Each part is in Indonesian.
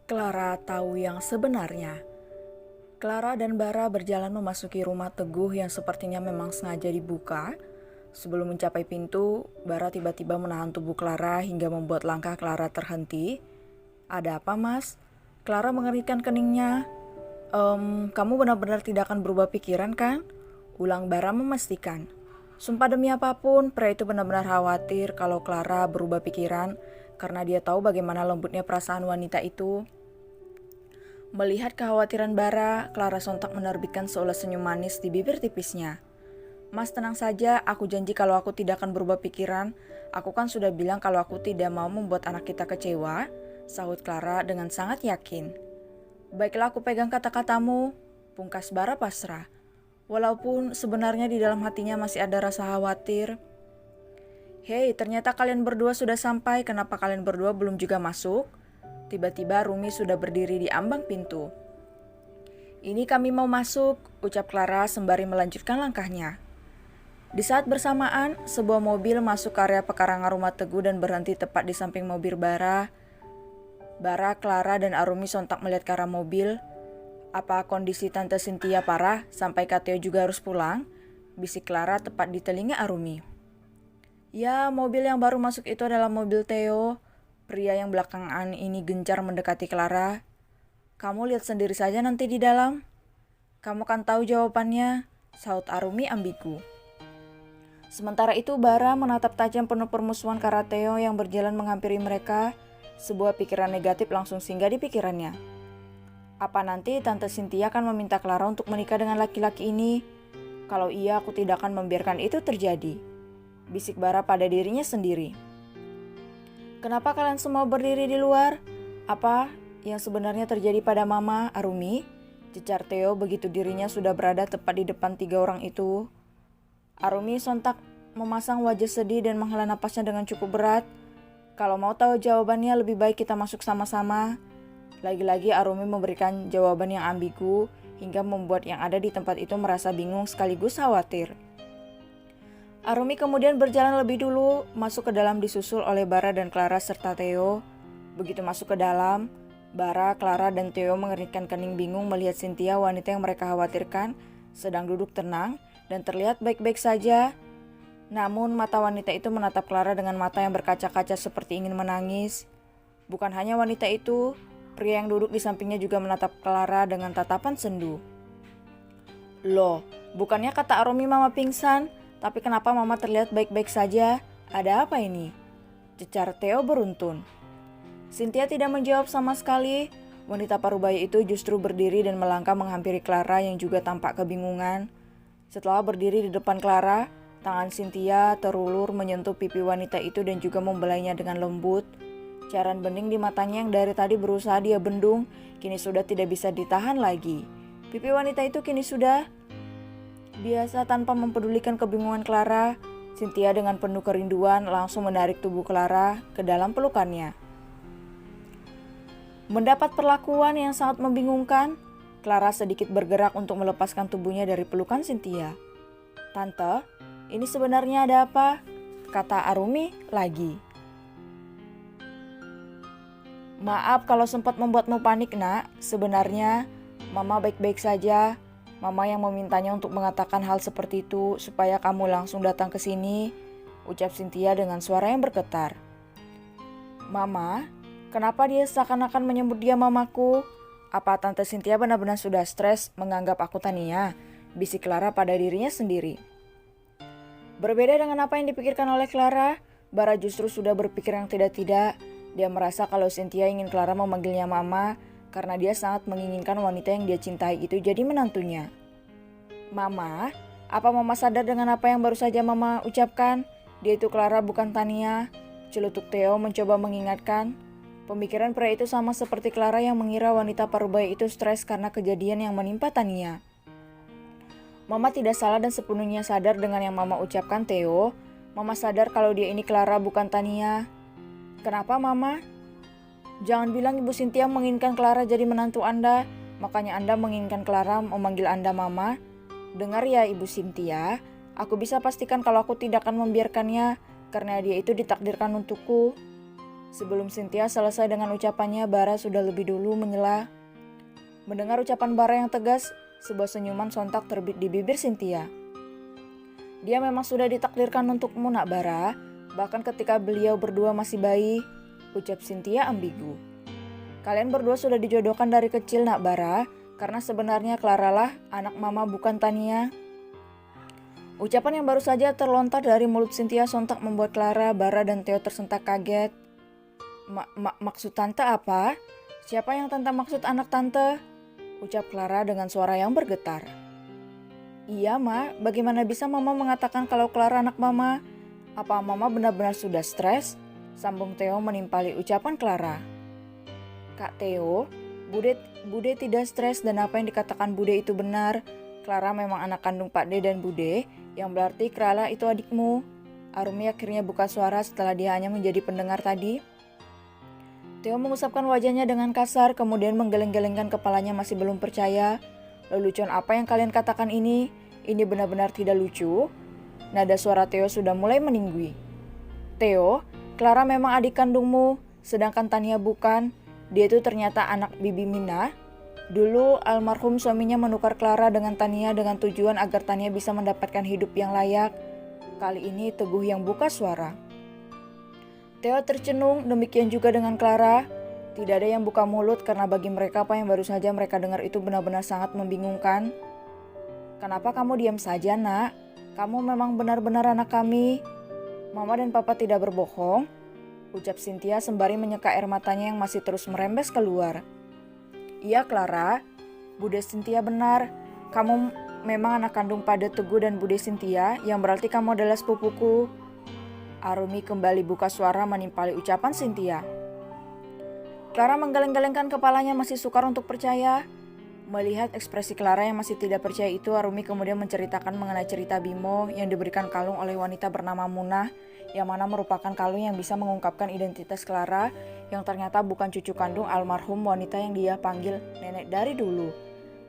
Clara tahu yang sebenarnya. Clara dan Bara berjalan memasuki rumah Teguh yang sepertinya memang sengaja dibuka. Sebelum mencapai pintu, Bara tiba-tiba menahan tubuh Clara hingga membuat langkah Clara terhenti. "Ada apa, Mas?" Clara mengerutkan keningnya. Kamu benar-benar tidak akan berubah pikiran kan?" Ulang Bara memastikan. Sumpah demi apapun, pria itu benar-benar khawatir kalau Clara berubah pikiran karena dia tahu bagaimana lembutnya perasaan wanita itu. Melihat kekhawatiran Bara, Clara sontak menerbitkan seulas senyum manis di bibir tipisnya. "Mas, tenang saja, aku janji kalau aku tidak akan berubah pikiran. Aku kan sudah bilang kalau aku tidak mau membuat anak kita kecewa," sahut Clara dengan sangat yakin. "Baiklah, aku pegang kata-katamu," pungkas Bara pasrah. Walaupun sebenarnya di dalam hatinya masih ada rasa khawatir. "Hei, ternyata kalian berdua sudah sampai. Kenapa kalian berdua belum juga masuk?" Tiba-tiba Rumi sudah berdiri di ambang pintu. "Ini kami mau masuk," ucap Clara sembari melanjutkan langkahnya. Di saat bersamaan, sebuah mobil masuk ke area pekarangan rumah Teguh dan berhenti tepat di samping mobil Bara. Bara, Clara, dan Arumi sontak melihat ke arah mobil. "Apa kondisi Tante Cynthia parah sampai Kak Theo juga harus pulang?" bisik Clara tepat di telinga Arumi. "Ya, mobil yang baru masuk itu adalah mobil Theo." Pria yang belakangan ini gencar mendekati Clara. "Kamu lihat sendiri saja nanti di dalam. Kamu kan tahu jawabannya," sahut Arumi ambigu. Sementara itu Bara menatap tajam penuh permusuhan Kak Theo yang berjalan menghampiri mereka. Sebuah pikiran negatif langsung singgah di pikirannya. Apa nanti Tante Cynthia akan meminta Clara untuk menikah dengan laki-laki ini? Kalau iya, aku tidak akan membiarkan itu terjadi, bisik Bara pada dirinya sendiri. "Kenapa kalian semua berdiri di luar? Apa yang sebenarnya terjadi pada Mama, Arumi?" cecar Theo begitu dirinya sudah berada tepat di depan 3 orang itu. Arumi sontak memasang wajah sedih dan menghela napasnya dengan cukup berat. "Kalau mau tahu jawabannya, lebih baik kita masuk sama-sama." Lagi-lagi Arumi memberikan jawaban yang ambigu hingga membuat yang ada di tempat itu merasa bingung sekaligus khawatir. Arumi kemudian berjalan lebih dulu, masuk ke dalam disusul oleh Bara dan Clara serta Theo. Begitu masuk ke dalam, Bara, Clara, dan Theo mengeringkan kening bingung melihat Cynthia, wanita yang mereka khawatirkan, sedang duduk tenang dan terlihat baik-baik saja. Namun mata wanita itu menatap Clara dengan mata yang berkaca-kaca seperti ingin menangis. Bukan hanya wanita itu, pria yang duduk di sampingnya juga menatap Clara dengan tatapan sendu. "Loh, bukannya kata Arumi Mama pingsan? Tapi kenapa Mama terlihat baik-baik saja? Ada apa ini?" cecar Theo beruntun. Cynthia tidak menjawab sama sekali. Wanita parubaya itu justru berdiri dan melangkah menghampiri Clara yang juga tampak kebingungan. Setelah berdiri di depan Clara, tangan Cynthia terulur menyentuh pipi wanita itu dan juga membelainya dengan lembut. Cairan bening di matanya yang dari tadi berusaha dia bendung, kini sudah tidak bisa ditahan lagi. Pipi wanita itu kini sudah biasa tanpa mempedulikan kebingungan Clara. Cynthia dengan penuh kerinduan langsung menarik tubuh Clara ke dalam pelukannya. Mendapat perlakuan yang sangat membingungkan, Clara sedikit bergerak untuk melepaskan tubuhnya dari pelukan Cynthia. "Tante, ini sebenarnya ada apa?" kata Arumi lagi. "Maaf kalau sempat membuatmu panik, Nak. Sebenarnya Mama baik-baik saja. Mama yang memintanya untuk mengatakan hal seperti itu supaya kamu langsung datang ke sini," ucap Cynthia dengan suara yang bergetar. "Mama? Kenapa dia seakan-akan menyebut dia mamaku? Apa Tante Cynthia benar-benar sudah stres menganggap aku Tania?" bisik Clara pada dirinya sendiri. Berbeda dengan apa yang dipikirkan oleh Clara, Bara justru sudah berpikir yang tidak-tidak. Dia merasa kalau Cynthia ingin Clara memanggilnya Mama karena dia sangat menginginkan wanita yang dia cintai itu jadi menantunya. "Mama, apa Mama sadar dengan apa yang baru saja Mama ucapkan? Dia itu Clara, bukan Tania," celutuk Theo mencoba mengingatkan. Pemikiran pria itu sama seperti Clara yang mengira wanita parubaya itu stres karena kejadian yang menimpa Tania. Mama tidak salah dan sepenuhnya sadar dengan yang Mama ucapkan, Theo. Mama sadar kalau dia ini Clara, bukan Tania. "Kenapa, Mama?" Jangan bilang Ibu Cynthia menginginkan Clara jadi menantu Anda, makanya Anda menginginkan Clara memanggil Anda Mama. Dengar ya Ibu Cynthia, aku bisa pastikan kalau aku tidak akan membiarkannya, karena dia itu ditakdirkan untukku. Sebelum Cynthia selesai dengan ucapannya, Bara sudah lebih dulu menyela. Mendengar ucapan Bara yang tegas, sebuah senyuman sontak terbit di bibir Cynthia. Dia memang sudah ditakdirkan untukmu, Nak Bara, bahkan ketika beliau berdua masih bayi, ucap Cynthia ambigu. Kalian berdua sudah dijodohkan dari kecil, Nak Bara, karena sebenarnya Clara lah anak Mama bukan Tania. Ucapan yang baru saja terlontar dari mulut Cynthia sontak membuat Clara, Bara, dan Theo tersentak kaget. Maksud tante apa? Siapa yang tante maksud anak tante? Ucap Clara dengan suara yang bergetar. Iya, Ma, bagaimana bisa Mama mengatakan kalau Clara anak Mama? Apa Mama benar-benar sudah stres? Sambung Theo menimpali ucapan Clara. Kak Theo, Bude tidak stres dan apa yang dikatakan Bude itu benar. Clara memang anak kandung Pak D dan Bude, yang berarti Clara itu adikmu. Arumi akhirnya buka suara setelah dia hanya menjadi pendengar tadi. Theo mengusapkan wajahnya dengan kasar, kemudian menggeleng-gelengkan kepalanya masih belum percaya. Lelucon apa yang kalian katakan ini? Ini benar-benar tidak lucu. Nada suara Theo sudah mulai meninggi. Theo, Clara memang adik kandungmu, sedangkan Tania bukan. Dia itu ternyata anak Bibi Mina. Dulu almarhum suaminya menukar Clara dengan Tania dengan tujuan agar Tania bisa mendapatkan hidup yang layak. Kali ini Teguh yang buka suara. Theo tercenung, demikian juga dengan Clara. Tidak ada yang buka mulut karena bagi mereka apa yang baru saja mereka dengar itu benar-benar sangat membingungkan. Kenapa kamu diam saja, Nak? Kamu memang benar-benar anak kami. Mama dan Papa tidak berbohong, ucap Cynthia sembari menyeka air matanya yang masih terus merembes keluar. Iya, Clara. Bude Cynthia benar. Kamu memang anak kandung pada Teguh dan Bude Cynthia, yang berarti kamu adalah sepupuku. Arumi kembali buka suara menimpali ucapan Cynthia. Clara menggeleng-gelengkan kepalanya masih sukar untuk percaya. Melihat ekspresi Clara yang masih tidak percaya itu, Arumi kemudian menceritakan mengenai cerita Bimo yang diberikan kalung oleh wanita bernama Munah, yang mana merupakan kalung yang bisa mengungkapkan identitas Clara yang ternyata bukan cucu kandung almarhum wanita yang dia panggil nenek dari dulu.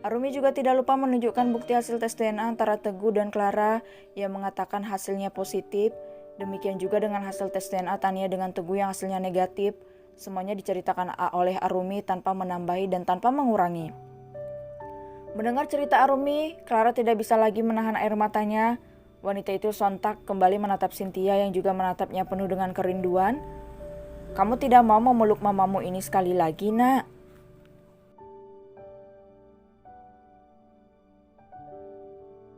Arumi juga tidak lupa menunjukkan bukti hasil tes DNA antara Teguh dan Clara yang mengatakan hasilnya positif. Demikian juga dengan hasil tes DNA Tania dengan Teguh yang hasilnya negatif. Semuanya diceritakan oleh Arumi tanpa menambahi dan tanpa mengurangi. Mendengar cerita Arumi, Clara tidak bisa lagi menahan air matanya. Wanita itu sontak kembali menatap Cynthia yang juga menatapnya penuh dengan kerinduan. Kamu tidak mau memeluk mamamu ini sekali lagi, Nak?